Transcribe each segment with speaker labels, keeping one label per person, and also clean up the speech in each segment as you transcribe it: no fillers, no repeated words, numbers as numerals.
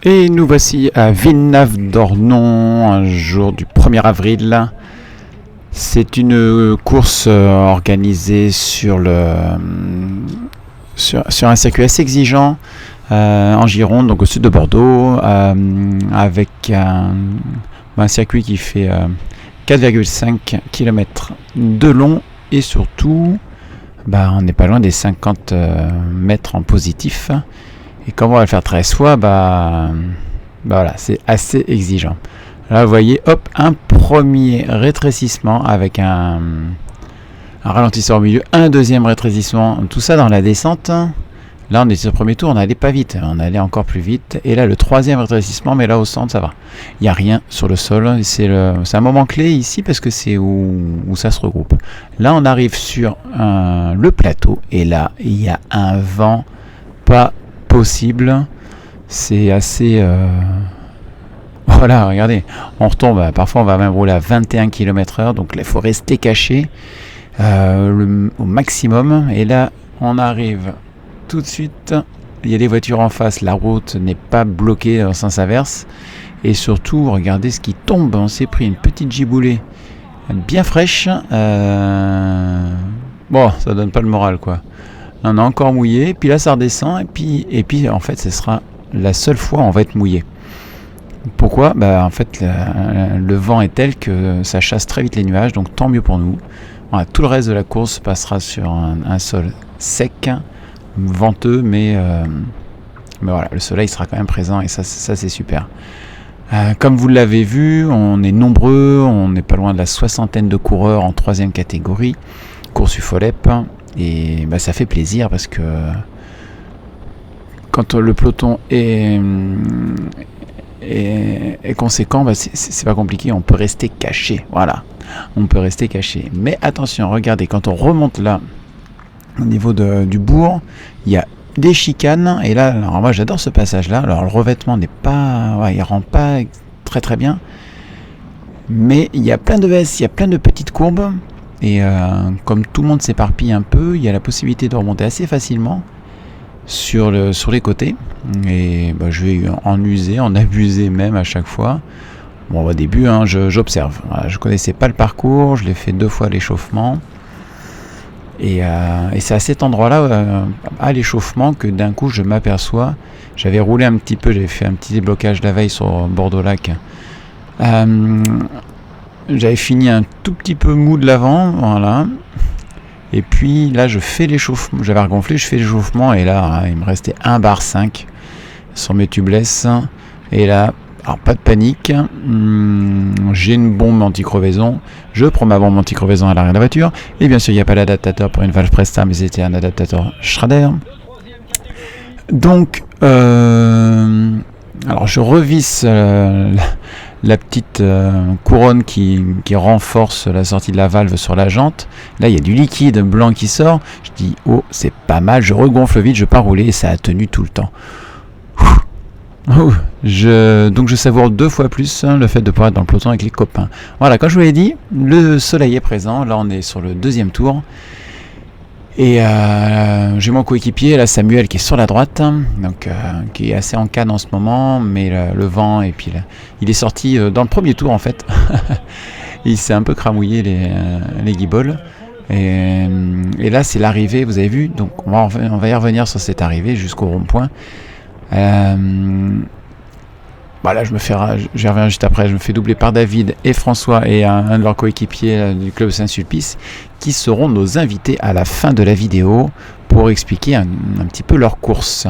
Speaker 1: Et nous voici à Villenave-d'Ornon, un jour du 1er avril. C'est une course organisée sur un circuit assez exigeant en Gironde, donc au sud de Bordeaux, avec un circuit qui fait 4,5 km de long et surtout, on n'est pas loin des 50 mètres en positif. Et comme on va le faire 13 fois, voilà, c'est assez exigeant. Là, vous voyez, hop, un premier rétrécissement avec un ralentisseur au milieu, un deuxième rétrécissement, tout ça dans la descente. Là, on est sur le premier tour, on n'allait pas vite, on allait encore plus vite. Et là, le troisième rétrécissement, mais là au centre, ça va. Il n'y a rien sur le sol. C'est un moment clé ici parce que c'est où ça se regroupe. Là, on arrive sur le plateau et là, il y a un vent pas possible. C'est assez... Voilà, regardez, on retombe, parfois on va même rouler à 21 km/h, donc là, il faut rester caché au maximum. Et là, on arrive tout de suite, il y a des voitures en face, la route n'est pas bloquée en sens inverse. Et surtout, regardez ce qui tombe, on s'est pris une petite giboulée bien fraîche. Bon, ça donne pas le moral, quoi. On a encore mouillé, puis là ça redescend, et puis en fait, ce sera la seule fois où on va être mouillé. Pourquoi ? En fait, le vent est tel que ça chasse très vite les nuages, donc tant mieux pour nous. Voilà, tout le reste de la course passera sur un sol sec, venteux, mais voilà, le soleil sera quand même présent et ça c'est super. Comme vous l'avez vu, on est nombreux, on n'est pas loin de la 60aine de coureurs en 3e catégorie, course UFOLEP, et ça fait plaisir parce que quand le peloton est conséquent, c'est pas compliqué, on peut rester caché, voilà, on peut rester caché. Mais attention, regardez, quand on remonte là, au niveau du bourg, il y a des chicanes, et là, alors moi j'adore ce passage-là, alors le revêtement n'est pas, il rend pas très très bien, mais il y a plein de vestes, il y a plein de petites courbes, et comme tout le monde s'éparpille un peu, il y a la possibilité de remonter assez facilement sur les côtés, et je vais en user, en abuser même à chaque fois. Bon, au début, j'observe. Voilà, je connaissais pas le parcours, je l'ai fait 2 fois l'échauffement, et c'est à cet endroit-là, à l'échauffement, que d'un coup je m'aperçois. J'avais roulé un petit peu, j'avais fait un petit déblocage la veille sur Bordeaux-Lac. J'avais fini un tout petit peu mou de l'avant, voilà. Et puis là, je fais l'échauffement. J'avais regonflé, je fais l'échauffement, et là, il me restait 1,5 bar sur mes tubeless. Et là, alors pas de panique. J'ai une bombe anti-crevaison. Je prends ma bombe anti-crevaison à l'arrière de la voiture. Et bien sûr, il n'y a pas d'adaptateur pour une valve Presta, mais c'était un adaptateur Schrader. Donc, alors je revisse la petite couronne qui renforce la sortie de la valve sur la jante. Là, il y a du liquide blanc qui sort. Je dis, oh, c'est pas mal. Je regonfle vite, je pars rouler, et ça a tenu tout le temps. Donc je savoure 2 fois plus le fait de pouvoir être dans le peloton avec les copains. Voilà, comme je vous l'ai dit, le soleil est présent. Là, on est sur le 2e tour. Et j'ai mon coéquipier, là, Samuel, qui est sur la droite, donc qui est assez en canne en ce moment, mais le vent, et puis là, il est sorti dans le 1er tour en fait. Il s'est un peu cramouillé les guibolles. Et là, c'est l'arrivée, vous avez vu, donc on va y revenir sur cette arrivée jusqu'au rond-point. Là, j'y reviens juste après. Je me fais doubler par David et François et un de leurs coéquipiers du club Saint-Sulpice, qui seront nos invités à la fin de la vidéo pour expliquer un petit peu leur course.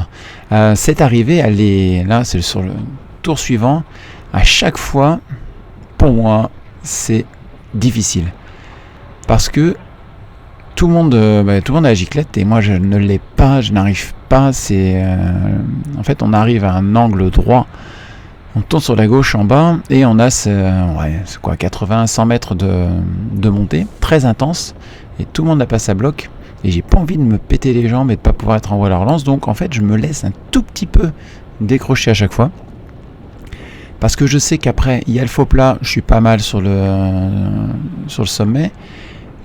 Speaker 1: Cette arrivée, elle est là, c'est sur le tour suivant. À chaque fois, pour moi, c'est difficile parce que tout le monde a la giclette et moi je ne l'ai pas, je n'arrive pas. C'est en fait, on arrive à un angle droit. On tourne sur la gauche en bas et on a c'est quoi, 80-100 mètres de montée, très intense. Et tout le monde n'a pas sa bloc. Et j'ai pas envie de me péter les jambes et de pas pouvoir être en voie à la relance. Donc en fait, je me laisse un tout petit peu décrocher à chaque fois. Parce que je sais qu'après, il y a le faux plat, je suis pas mal sur le sommet.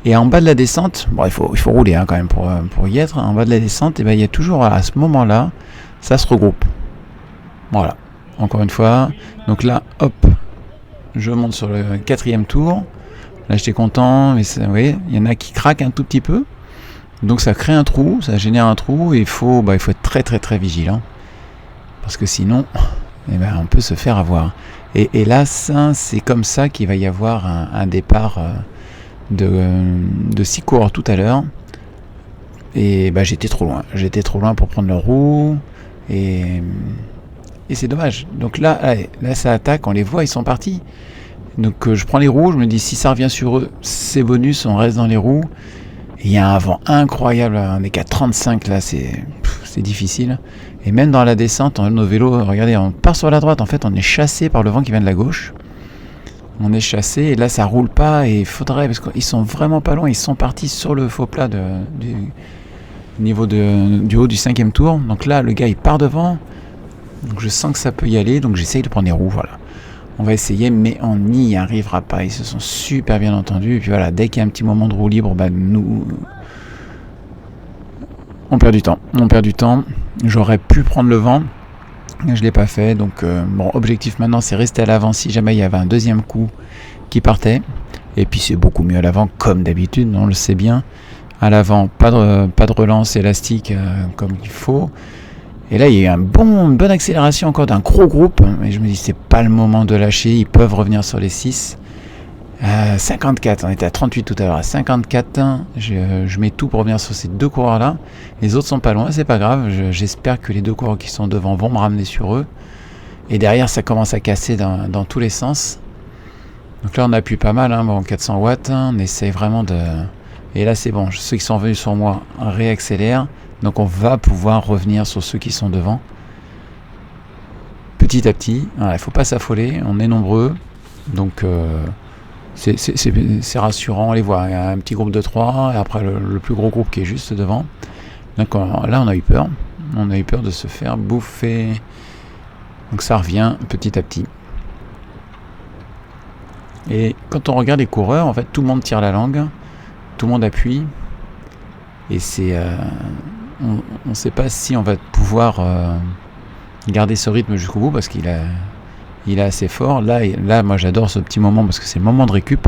Speaker 1: Et en bas de la descente, bon, il faut rouler quand même pour y être. En bas de la descente, et ben, il y a toujours à ce moment-là, ça se regroupe. Voilà, encore une fois. Donc là, hop, je monte sur le 4e tour. Là, j'étais content, mais vous voyez, il y en a qui craquent un tout petit peu. Donc ça crée un trou, ça génère un trou, et il faut être très très très vigilant. Parce que sinon, on peut se faire avoir. Et là, c'est comme ça qu'il va y avoir un départ de 6 coureurs tout à l'heure. Et j'étais trop loin pour prendre leur roue. Et c'est dommage. Donc là, ça attaque, on les voit, ils sont partis. Donc je prends les roues, je me dis si ça revient sur eux, c'est bonus, on reste dans les roues. Il y a un vent incroyable, on est qu'à 35 là, c'est difficile. Et même dans la descente, nos vélos, regardez, on part sur la droite, en fait on est chassé par le vent qui vient de la gauche. On est chassé et là ça roule pas et il faudrait, parce qu'ils sont vraiment pas loin, ils sont partis sur le faux plat du niveau du haut du 5e tour. Donc là le gars il part devant, donc je sens que ça peut y aller, donc j'essaye de prendre les roues, voilà. On va essayer, mais on n'y arrivera pas. Ils se sont super bien entendus. Et puis voilà, dès qu'il y a un petit moment de roue libre, nous, on perd du temps. J'aurais pu prendre le vent, je ne l'ai pas fait. Donc, objectif maintenant, c'est rester à l'avant si jamais il y avait un deuxième coup qui partait. Et puis, c'est beaucoup mieux à l'avant, comme d'habitude, on le sait bien. À l'avant, pas de relance élastique comme il faut. Et là, il y a eu une bonne accélération encore d'un gros groupe. Et je me dis, c'est pas le moment de lâcher. Ils peuvent revenir sur les 6. 54, on était à 38 tout à l'heure. À 54, je mets tout pour revenir sur ces 2 coureurs-là. Les autres sont pas loin, c'est pas grave. J'espère que les 2 coureurs qui sont devant vont me ramener sur eux. Et derrière, ça commence à casser dans tous les sens. Donc là, on appuie pas mal. 400 watts. On essaye vraiment de... Et là, c'est bon. Ceux qui sont venus sur moi réaccélèrent. Donc on va pouvoir revenir sur ceux qui sont devant. Petit à petit. Il ne faut pas s'affoler. On est nombreux. Donc c'est rassurant. On les voit. Il y a un petit groupe de 3. Et après le plus gros groupe qui est juste devant. Donc là on a eu peur. On a eu peur de se faire bouffer. Donc ça revient petit à petit. Et quand on regarde les coureurs, en fait tout le monde tire la langue. Tout le monde appuie. Et c'est... on ne sait pas si on va pouvoir garder ce rythme jusqu'au bout parce qu'il est assez fort. Là, moi j'adore ce petit moment parce que c'est le moment de récup.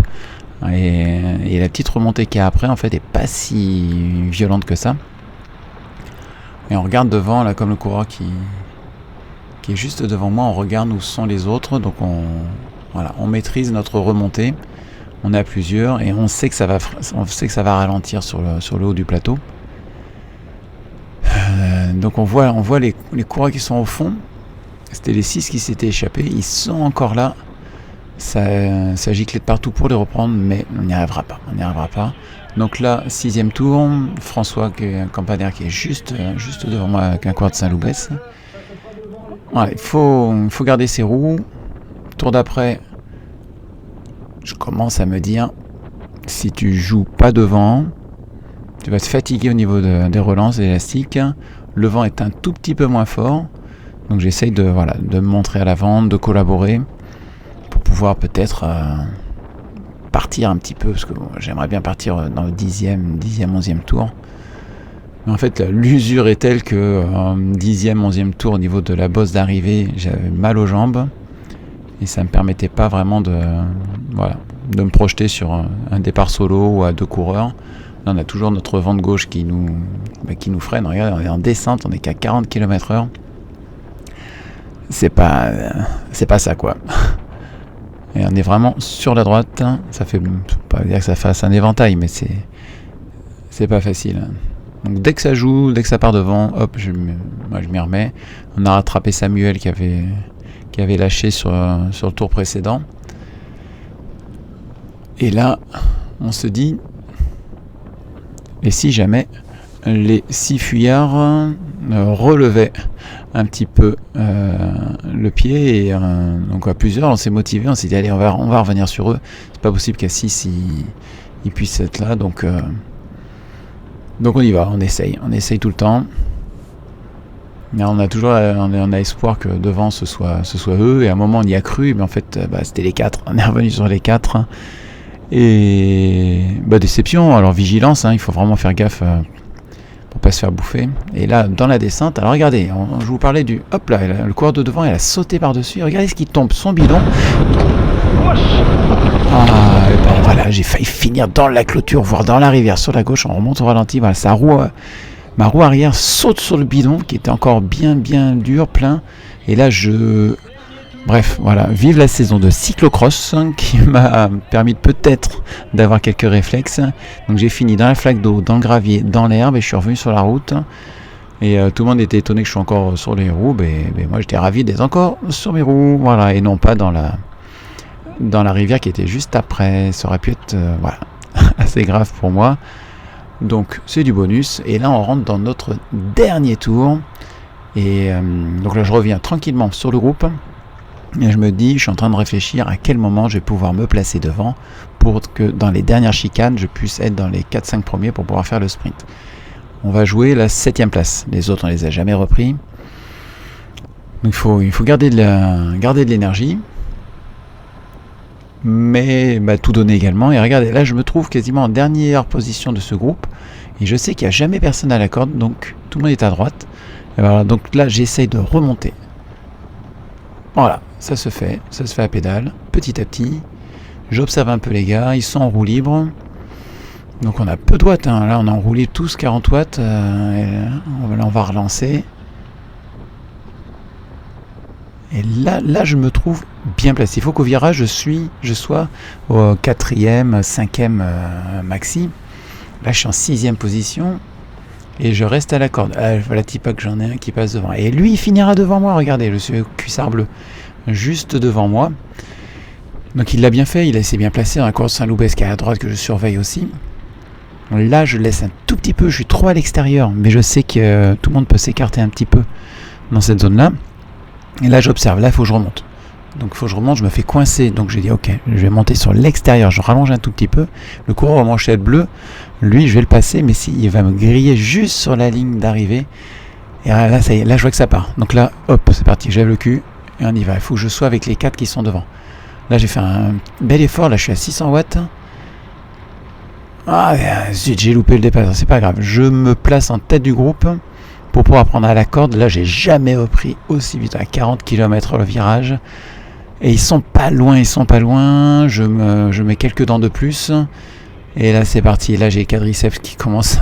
Speaker 1: Et la petite remontée qu'il y a après, en fait, est pas si violente que ça. Et on regarde devant, là, comme le coureur qui est juste devant moi, on regarde où sont les autres. Donc on maîtrise notre remontée. On est à plusieurs et on sait que ça va ralentir sur le haut du plateau. Donc on voit les coureurs qui sont au fond. C'était les 6 qui s'étaient échappés. Ils sont encore là. Ça giclait de partout pour les reprendre, mais on n'y arrivera pas. Donc là, 6e tour. François Campaner qui est juste devant moi avec un coureur de Saint-Loubès. Voilà, il faut garder ses roues. Tour d'après, je commence à me dire, si tu joues pas devant, tu vas te fatiguer au niveau des relances élastiques. Le vent est un tout petit peu moins fort. Donc j'essaye de me montrer à l'avant, de collaborer pour pouvoir peut-être partir un petit peu. Parce que j'aimerais bien partir dans le 10e, 11e tour. Mais en fait, l'usure est telle que 10e, 11e tour au niveau de la bosse d'arrivée, j'avais mal aux jambes. Et ça ne me permettait pas vraiment de me projeter sur un départ solo ou à 2 coureurs. Là, on a toujours notre vent de gauche qui nous freine. Regardez, on est en descente, on n'est qu'à 40 km/h. C'est pas ça, quoi. Et on est vraiment sur la droite. Ça fait pas dire que ça fasse un éventail, mais c'est pas facile. Donc dès que ça joue, dès que ça part devant, hop, je m'y remets. On a rattrapé Samuel qui avait lâché sur le tour précédent. Et là, on se dit, et si jamais les 6 fuyards relevait un petit peu le pied, et donc à plusieurs on s'est motivé, on s'est dit allez on va revenir sur eux, c'est pas possible qu'à 6 ils puissent être là, donc on y va, on essaye tout le temps. Mais on a toujours on a espoir que devant ce soit eux, et à un moment on y a cru, mais en fait c'était les 4, on est revenu sur les 4, et déception. Alors vigilance, il faut vraiment faire gaffe pour pas se faire bouffer. Et là dans la descente, alors regardez, je vous parlais du hop là, le coureur de devant, elle a sauté par dessus, regardez ce qui tombe, son bidon. Voilà, j'ai failli finir dans la clôture, voire dans la rivière sur la gauche. On remonte au ralenti, voilà, ma roue arrière saute sur le bidon qui était encore bien dur, plein, et là bref, voilà, vive la saison de cyclocross qui m'a permis peut-être d'avoir quelques réflexes. Donc j'ai fini dans la flaque d'eau, dans le gravier, dans l'herbe, et je suis revenu sur la route, et tout le monde était étonné que je sois encore sur les roues, mais moi j'étais ravi d'être encore sur mes roues, voilà, et non pas dans la rivière qui était juste après. Ça aurait pu être assez grave pour moi. Donc c'est du bonus, et là on rentre dans notre dernier tour, et donc là je reviens tranquillement sur le groupe, et je me dis, je suis en train de réfléchir à quel moment je vais pouvoir me placer devant pour que dans les dernières chicanes je puisse être dans les 4-5 premiers pour pouvoir faire le sprint. On va jouer la 7ème place, les autres on les a jamais repris, donc il faut garder de l'énergie, mais tout donner également. Et regardez, là je me trouve quasiment en dernière position de ce groupe, et je sais qu'il n'y a jamais personne à la corde, donc tout le monde est à droite, et voilà, donc là j'essaye de remonter, voilà, ça se fait à pédale, petit à petit, j'observe un peu les gars, ils sont en roue libre, donc on a peu de watts, là on est en roue libre tous 40 watts, là on va relancer. Et là, je me trouve bien placé. Il faut qu'au virage, je sois au 4e, 5e maxi. Là, je suis en 6e position, et je reste à la corde. Voilà, type que j'en ai un qui passe devant. Et lui, il finira devant moi. Regardez, je suis au cuissard bleu, juste devant moi. Donc il l'a bien fait, il s'est bien placé dans la course Saint-Loubès qui est à droite, que je surveille aussi. Là, je laisse un tout petit peu, je suis trop à l'extérieur, mais je sais que tout le monde peut s'écarter un petit peu dans cette zone-là. Et là j'observe, là il faut que je remonte. Donc il faut que je remonte, je me fais coincer. Donc j'ai dit ok, je vais monter sur l'extérieur, je rallonge un tout petit peu. Le coureur en manchette bleue, lui je vais le passer, mais il va me griller juste sur la ligne d'arrivée. Et là ça y est, là je vois que ça part. Donc là, hop, c'est parti, je lève le cul et on y va. Il faut que je sois avec les 4 qui sont devant. Là j'ai fait un bel effort, là je suis à 600 watts. Ah zut, j'ai loupé le départ, c'est pas grave. Je me place en tête du groupe pour pouvoir prendre à la corde. Là j'ai jamais repris aussi vite, à 40 km le virage, et ils sont pas loin, je mets quelques dents de plus, et là c'est parti. Là j'ai les quadriceps qui commencent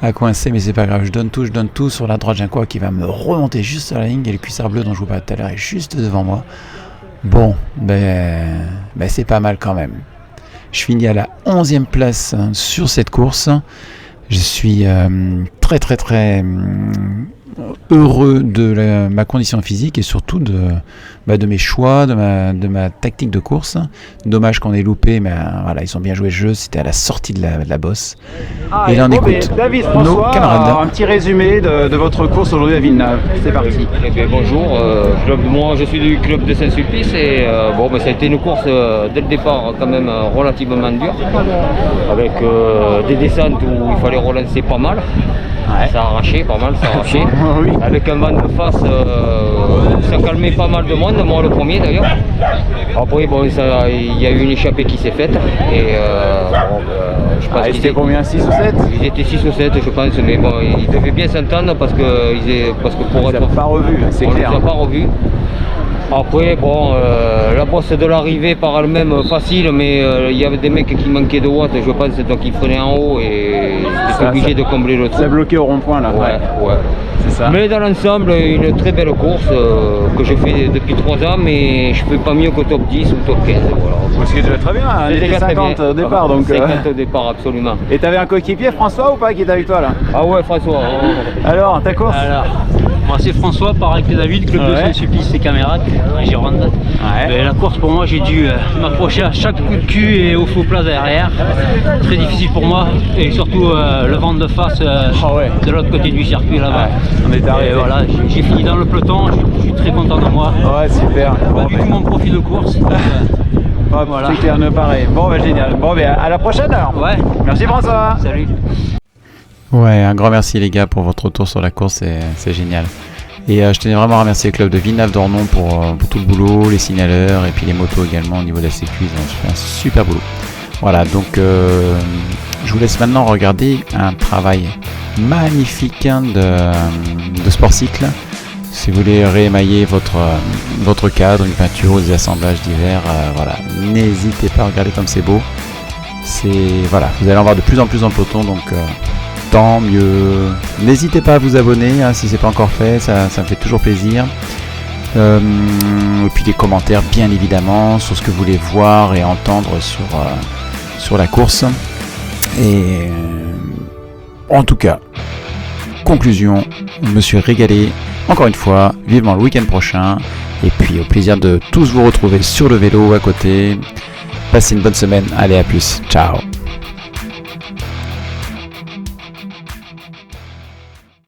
Speaker 1: à coincer, mais c'est pas grave, je donne tout sur la droite. J'ai un quoi qui va me remonter juste sur la ligne, et le cuissard bleu dont je vous parlais tout à l'heure est juste devant moi. Bon, c'est pas mal quand même. Je finis à la 11e place sur cette course. Je suis très heureux de ma condition physique, et surtout de mes choix, de ma tactique de course. Dommage qu'on ait loupé, mais voilà, ils ont bien joué le jeu. C'était à la sortie de la bosse. Et là on écoute
Speaker 2: David,
Speaker 1: nos
Speaker 2: François,
Speaker 1: camarades.
Speaker 2: un petit résumé de votre course aujourd'hui à Villeneuve. C'est parti.
Speaker 3: Eh bien, bonjour, moi je suis du club de Saint-Sulpice, et ça a été une course dès le départ quand même relativement dure, avec des descentes où il fallait relancer pas mal. Ouais. Ça a arraché pas mal, oui. Avec un vent de face, ça calmait pas mal de monde, moi le premier d'ailleurs. Après il y a eu une échappée qui s'est faite, et je pense qu'ils
Speaker 2: étaient combien, 6 ou 7?
Speaker 3: Ils étaient 6 ou 7 je pense, mais bon, ils devaient bien s'entendre parce que pour être...
Speaker 2: pas revu, c'est clair.
Speaker 3: On les a pas revus. Après, la bosse de l'arrivée par elle-même facile, mais il y avait des mecs qui manquaient de watts, je pense, donc ils freinaient en haut et j'étais obligé de combler le trou.
Speaker 2: Ça bloqué au rond-point là.
Speaker 3: Ouais.
Speaker 2: C'est ça.
Speaker 3: Mais dans l'ensemble, une très belle course que je fais depuis 3 ans, mais je ne fais pas mieux qu'au top 10 ou top 15. Voilà.
Speaker 2: Parce que déjà très bien, on était 50 au départ. Donc,
Speaker 3: 50 au départ, absolument.
Speaker 2: Et t'avais un coéquipier, François, ou pas, qui était avec toi là?
Speaker 3: Ah ouais, François.
Speaker 2: Alors, ta course?
Speaker 3: Alors,
Speaker 4: Moi c'est François, pareil que David, club de Saint-Sulpice et Camérac, en Gironde. Mais la course pour moi, j'ai dû m'accrocher à chaque coup de cul et au faux plat derrière. Très difficile pour moi et surtout le vent de face de l'autre côté du circuit là-bas.
Speaker 2: On est arrivé.
Speaker 4: Et voilà, j'ai fini dans le peloton, je suis très content de moi.
Speaker 2: Ouais, super.
Speaker 4: Pas du tout mon profil de course.
Speaker 2: Voilà. C'est clair, pareil. Bon, bah, génial. Bon, bah, à la prochaine alors.
Speaker 4: Ouais.
Speaker 2: Merci François.
Speaker 4: Salut.
Speaker 1: Ouais, un grand merci les gars pour votre retour sur la course, c'est génial. Et je tenais vraiment à remercier le club de Villeneuve-d'Ornon pour tout le boulot, les signaleurs et puis les motos également au niveau de la sécu, ils ont fait un super boulot. Voilà, donc je vous laisse maintenant regarder un travail magnifique de Sportcycle. Si vous voulez réémailler votre cadre, une peinture ou des assemblages divers, voilà, n'hésitez pas à regarder comme c'est beau. Voilà, vous allez en voir de plus en plus dans le peloton, donc tant mieux. N'hésitez pas à vous abonner si c'est pas encore fait, ça me fait toujours plaisir. Et puis des commentaires bien évidemment sur ce que vous voulez voir et entendre sur la course. Et en tout cas, conclusion, je me suis régalé encore une fois, vivement le week-end prochain, et puis au plaisir de tous vous retrouver sur le vélo à côté. Passez une bonne semaine, allez à plus, ciao.